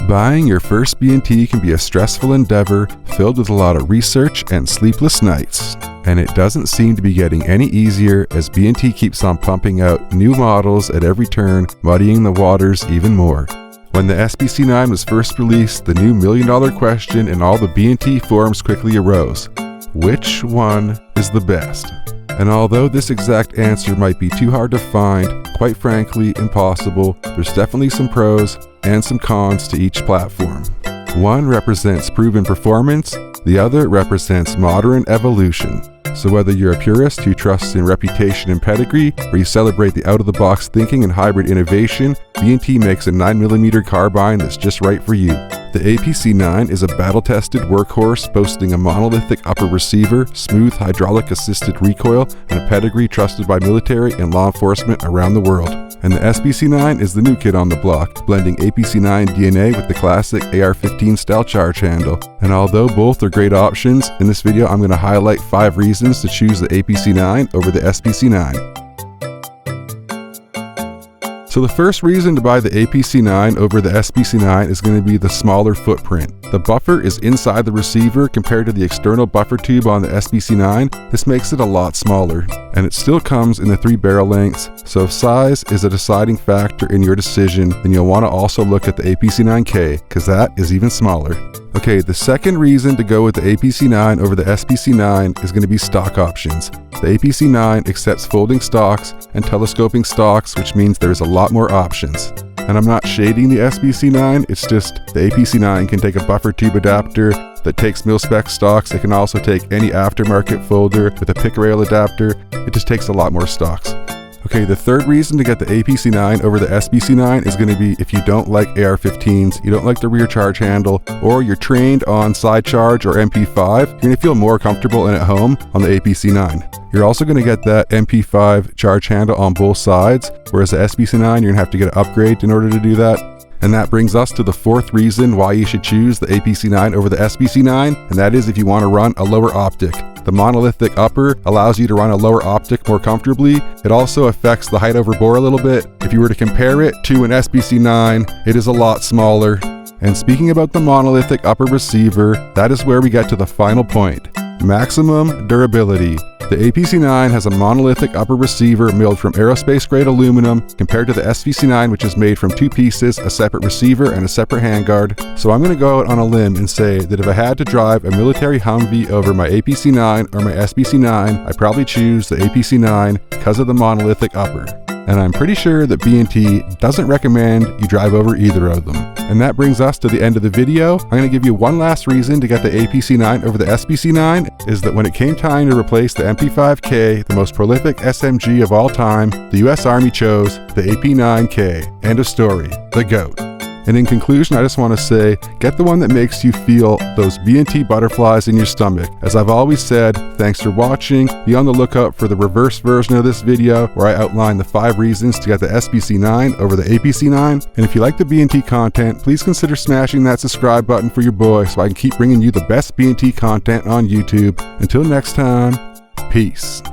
Buying your first B&T can be a stressful endeavor filled with a lot of research and sleepless nights. And it doesn't seem to be getting any easier as B&T keeps on pumping out new models at every turn, muddying the waters even more. When the SPC9 was first released, the new million-dollar question in all the B&T forums quickly arose: which one is the best? And although this exact answer might be too hard to find, quite frankly impossible, there's definitely some pros and some cons to each platform. One represents proven performance, the other represents modern evolution. So whether you're a purist who trusts in reputation and pedigree, or you celebrate the out-of-the-box thinking and hybrid innovation, B&T makes a 9mm carbine that's just right for you. The APC9 is a battle-tested workhorse boasting a monolithic upper receiver, smooth hydraulic-assisted recoil, and a pedigree trusted by military and law enforcement around the world. And the SPC9 is the new kid on the block, blending APC9 DNA with the classic AR-15 style charge handle. And although both are great options, in this video I'm going to highlight 5 reasons to choose the APC9 over the SPC9. So the first reason to buy the APC9 over the SPC9 is going to be the smaller footprint. The buffer is inside the receiver compared to the external buffer tube on the SPC9. This makes it a lot smaller, and it still comes in the 3 barrel lengths, so if size is a deciding factor in your decision, then you'll want to also look at the APC9K, because that is even smaller. Okay, the second reason to go with the APC9 over the SPC9 is going to be stock options. The APC9 accepts folding stocks and telescoping stocks, which means there's a lot more options. And I'm not shading the SPC9, it's just the APC9 can take a buffer tube adapter that takes mil-spec stocks. It can also take any aftermarket folder with a pick rail adapter. It just takes a lot more stocks. Okay, the third reason to get the APC9 over the SPC9 is going to be if you don't like AR-15s, you don't like the rear charge handle, or you're trained on side charge or MP5, you're going to feel more comfortable and at home on the APC9. You're also going to get that MP5 charge handle on both sides, whereas the SPC9, you're going to have to get an upgrade in order to do that. And that brings us to the fourth reason why you should choose the APC9 over the SPC9, and that is if you want to run a lower optic. The monolithic upper allows you to run a lower optic more comfortably. It also affects the height over bore a little bit. If you were to compare it to an SPC9, it is a lot smaller. And speaking about the monolithic upper receiver, that is where we get to the final point: maximum durability. The APC9 has a monolithic upper receiver milled from aerospace-grade aluminum compared to the SPC9, which is made from 2 pieces, a separate receiver and a separate handguard. So I'm going to go out on a limb and say that if I had to drive a military Humvee over my APC9 or my SPC9, I'd probably choose the APC9 because of the monolithic upper. And I'm pretty sure that B&T doesn't recommend you drive over either of them. And that brings us to the end of the video. I'm going to give you one last reason to get the APC9 over the SPC9, is that when it came time to replace the MP5K, the most prolific SMG of all time, the US Army chose the AP9K. End of story. The GOAT. And in conclusion, I just want to say, get the one that makes you feel those B&T butterflies in your stomach. As I've always said, thanks for watching. Be on the lookout for the reverse version of this video where I outline the 5 reasons to get the SPC9 over the APC9. And if you like the B&T content, please consider smashing that subscribe button for your boy so I can keep bringing you the best B&T content on YouTube. Until next time, peace.